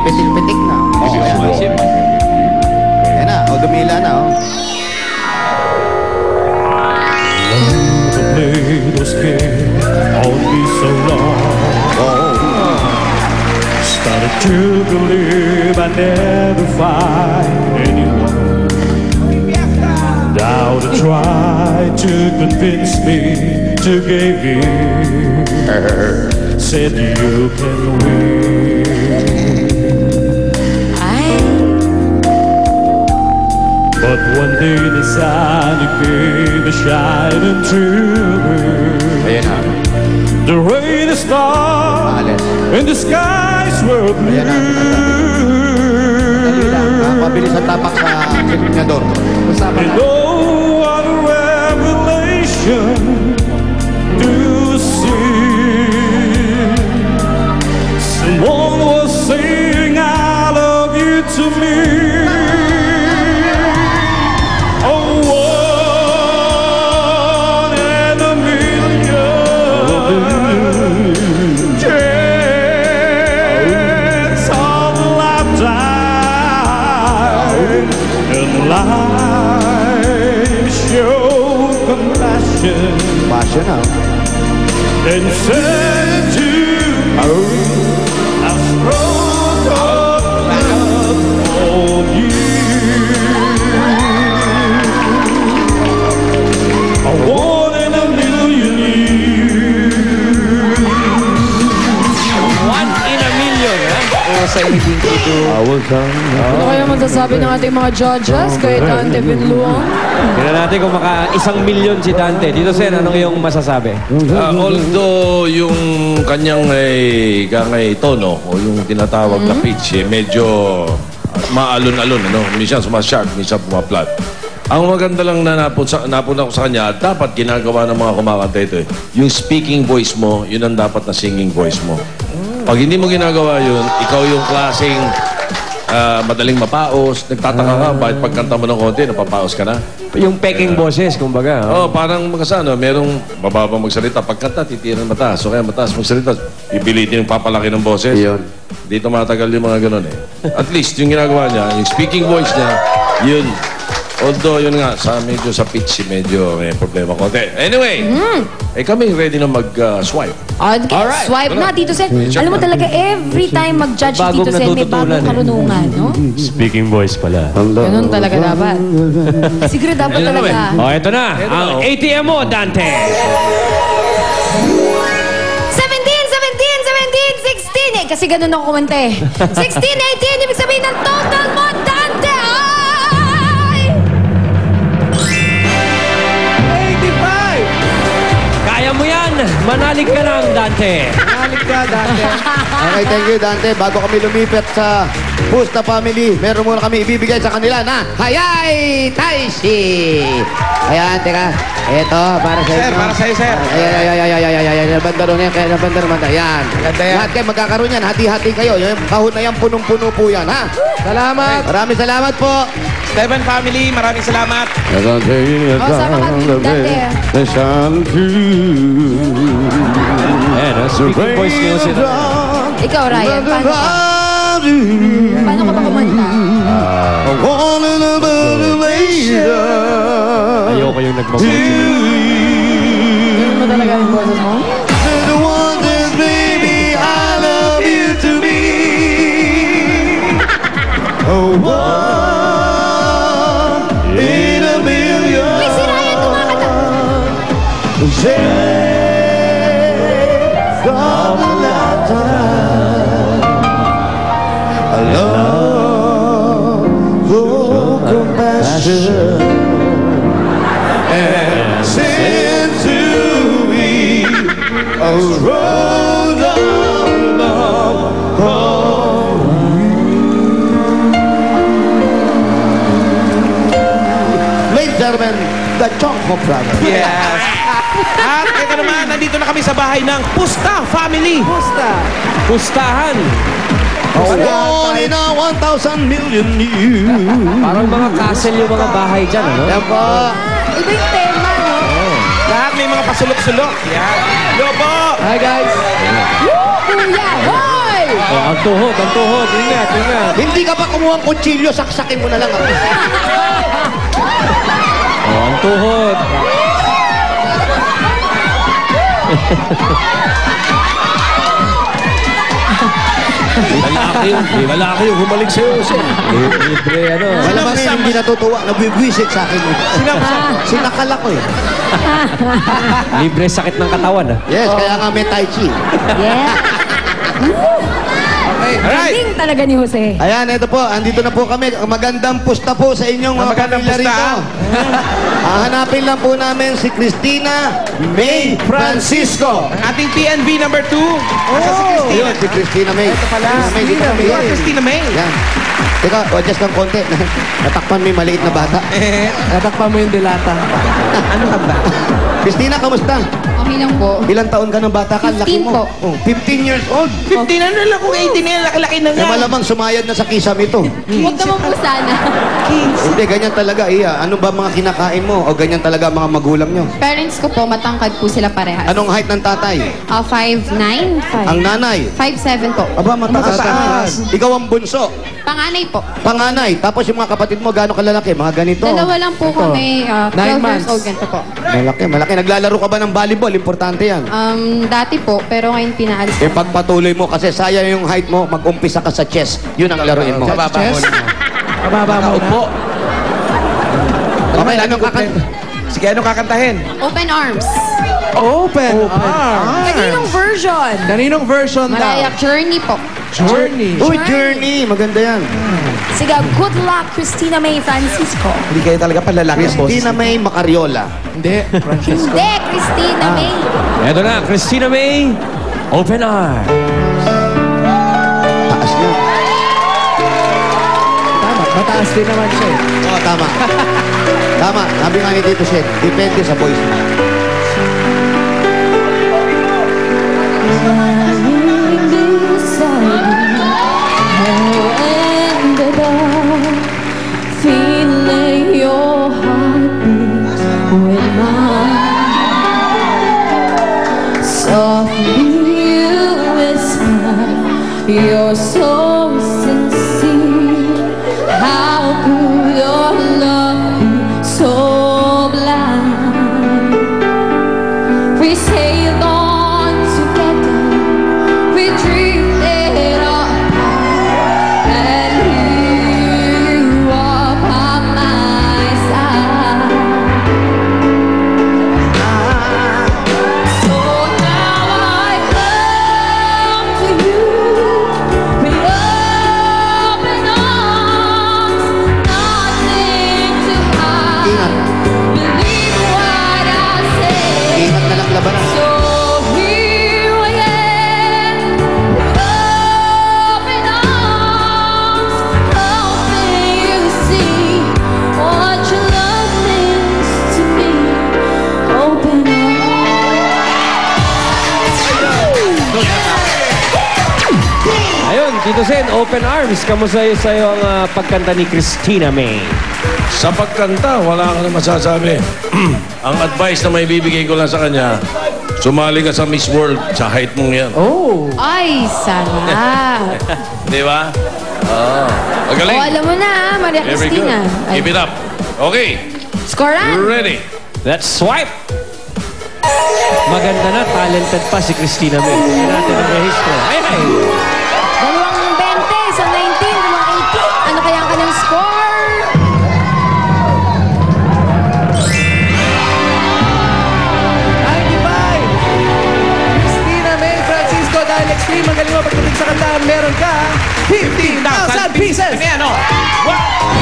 pitik-pitik na. Ayan na, o dumila na, o. To play those games all be so long. Started to believe I never find anyone. Now to try to convince me to give in. Said you can win. But one day the sun came to shine through me. Ayan na. The rain is gone and the skies were blue. Ayan na. Dali lang. Mabilis ang tapak sa signador. Kasama You na. know what a revelation to see. Someone was saying I love you to me. Passion na. And said to I sprung up on you. I wanted a million years. 1 in a million, ha? O sa ibig ito. Ano kaya masasabi ng ating mga judges kay Dante Vinluang? Tignan natin kung maka 1 million si Dante. Dito, Sen, anong iyong masasabi? Although yung kanyang kangay tono o yung tinatawag na pitch, medyo maalon-alon, ano? Minsan sumasharp, minsan pumaplat. Ang maganda lang na napuna ko sa kanya, dapat ginagawa ng mga kumakanta ito eh. Yung speaking voice mo, yun ang dapat na singing voice mo. Pag hindi mo ginagawa yun, ikaw yung klaseng madaling mapaos, nagtataka ka, bakit pagkanta mo ng konti, napapaos ka na? Yung peking boses, kumbaga. Oh, parang magkasano, merong mababa magsalita. Pagkanta, titiran mataas. So kaya mataas magsalita, pipilitin yung papalaki ng boses. Yun. Hindi tumatagal yung mga ganun eh. At least, yung ginagawa niya, yung speaking voice niya, yun. Although, yun nga, medyo sa pitch, medyo may problema konti. Anyway, kami ready na mag-swipe. Okay, swipe na, Tito Sen. Alam mo talaga, every time mag-judge si Tito Sen, may bagong karunungan, no? Speaking voice pala. Ganun talaga dapat. Siguro dapat talaga. Oh, ito na. Ang ATM mo, Dante. 17, 16. Eh, kasi ganun ako kumante. 16, 18, ibig sabihin ng total mo, Dante, ay! 85! Kaya mo yan. Manalig ka lang, Dante. Manalig ka, Dante. Okay, thank you, Dante. Bago kami lumipat sa Pusta Family, meron muna kami ibibigay sa kanila na Hayay Taishi! Ayan, teka. Ito, para sa inyo. Sir, para sa'yo, sir. Ayan, banda ron yan. Kaya banda ron. Ayan. Ganda yan. Lahat kayo magkakaroon yan. Hati-hati kayo. Yung kahon na yan, punong-puno po yan, ha? Salamat. Maraming salamat po. Stephen family, maraming salamat. Sama ka, Dante. Ayan, speaking voice niyo sila. Ikaw, Ryan, paano ka? Paano ka ba kumanta? Ayoko yung nagmamahal. Ganun mo talaga yung boses mo? Uy, si Ryan kumakanta. Ladies and gentlemen, the Choco Brothers. Yes. At ito naman, nandito na kami sa bahay ng Pusta family. Pustahan. One in a 1,000 million years. Parang mga castle yung mga bahay dyan, ano? Yan po. Iba yung tema, no? Lahat may mga pasulok-sulok. Yan. Hello po. Hi guys. Kuya, hoy! Oh, ang tuhod, ang tuhod. Ingat, ingat. Hindi ka pa kumuha ng kutsilyo, saksakin mo na lang ako. Oh, ang tuhod. Lalaki yung humalik sa'yo, sir. Libre, ano. Malamang yun, hindi natutuwa, nabibwisit sa akin. Sinakal ako eh. Libre sakit ng katawan, ah. Yes, kaya nga may tai chi. Yeah. Alright. Galing talaga ni Jose. Ayan, ito po, andito na po kami. Magandang pusta po sa inyong mga Magandang pamilya pusta. rito. Hanapin lang po namin si Cristina May Francisco. Ang ating PNV number 2. Asa si Christina? Yun, si Cristina May. Ito pala. Cristina May. You are Christina May. Yan. Teka, adjust ng konti. Natakpan mo yung maliit na bata. Natakpan mo yung dilata. Ano ka ba? Cristina, kamusta? Okay lang po. Ilang taon ka ng bata ka? Laki 15 mo. po. Oh, 15 years old. 15 na lang kung 18 na yan. Laki-laki na Eh, nga. malamang sumayad na sa kisam ito. Huwag naman po sana. Hindi, ganyan talaga, Iya. Ano ba mga kinakain mo? O ganyan talaga mga magulang nyo? Parents ko po, matangkad po sila parehas. Anong height ng tatay? 5'9", Ang nanay? 5'7" po. Aba, mataas. Ikaw ang bunso. Panganay po. Panganay. Tapos yung mga kapatid mo, gaano kalalaki? Mga ganito. Dalawa lang po kami, 12 years months. old ganito po. Malaki, malaki. Naglalaro ka ba ng volleyball? Importante yan. Dati po, pero ngayon pinaalis Eh, ko. pagpatuloy mo kasi sayang yung height mo, mag-umpisa ka sa chess. Yun ang laruin mo. Sa baba mo na. Kababa mo na. Okay, anong kakanta? Sige, anong kakantahin? Open Arms. Open. Kaninong version? Kaninong version Mariah daw? Journey po. Journey. Uy, Journey. Maganda yan. Sige, good luck, Christina May Francisco. Hindi kayo talaga palalaki, boss. Christina May Macariola. Hindi, Francisco. Hindi, Christina May. Eto na, Christina May. Open Arms. Taas yun. Tama, mataas din naman siya eh. Oo, tama. Tama. Sabi nga ni Tito Shed, depende sa voice mo. Feeling your heartbeat with mine. Softly you whisper, you're so sincere. How could your love be so blind? We sailed on together, we drifted apart, and here you are by my side. So now I come to you with open arms, nothing to hide. Ingat. Believe what I say. Ingat na lang labanan. So here I am, with open arms, hoping you see what your love means to me. Open Ayun, Tito Sen, Open Arms. Kamusta sa'yo ang pagkanta ni Christina May? Sa pagkanta, wala ka na masasabi. Ang advice na may bibigay ko lang sa kanya, sumali ka sa Miss World sa height mong yan. Oh. Ay, sarap. Di ba? Oo. Magaling. Alam mo na, Maria Very good. Cristina. Ay, Keep it up. Okay. Scorean. Ready. Let's swipe! Maganda na, talented pa si Christina May. Tingnan natin ang rehistro. Ay, ay! 20 sa 19, 18. Ano kaya ang kanyang score? Christina May Francisco, dahil extreme ang galing mo pagdating sa kanta, meron ka 15,000 pieces! Ano yan, oh? 1, 2,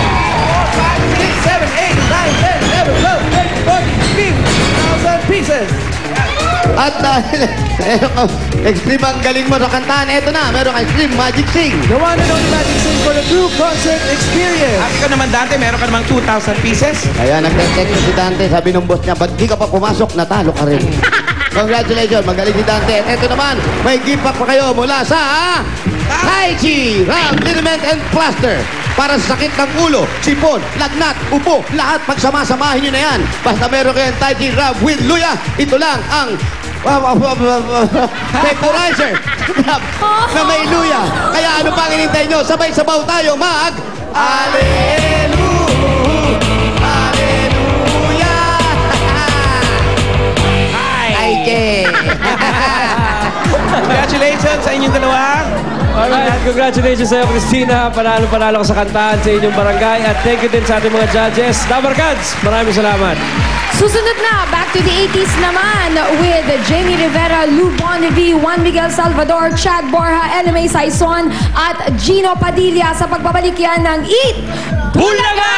3, 4, 5, 6, 7, 8, 9, 10, 11, 12, 13, 14, 15,000 pieces! At dahil meron ka, extreme ang galing mo sa kantahan, eto na, meron ka extreme Magic Sing. The one and only Magic Sing for the true concert experience. At ikaw naman, Dante, meron ka namang 2,000 pieces. Kaya nag-text si Dante, sabi ng boss niya, ba't di ka pa pumasok? Natalo ka rin. Congratulations, magaling si Dante. At eto naman, may gift pack pa kayo mula sa Tai Chi, Ram, Liniment and Plaster. Para sa sakit ng ulo, sipon, lagnat, upo, lahat pagsama-samahin nyo na yan. Basta meron kayong Tai Chi Ram with Luya, ito lang ang vaporizer na may luya. Kaya ano pang hinintay nyo? Sabay sabaw tayo mag... Alleluia! Ay, Congratulations sa inyong dalawa. Alright, congratulations sa'yo, Christina. Panalo-panalo ka sa kantahan sa inyong barangay. At thank you din sa ating mga judges. Dabarkads, maraming salamat. Susunod na, back to the 80s naman with Jamie Rivera, Lou Bonnevie, Juan Miguel Salvador, Chad Borja, LMA Saison at Gino Padilla sa pagbabalik yan ng Eat Bulaga!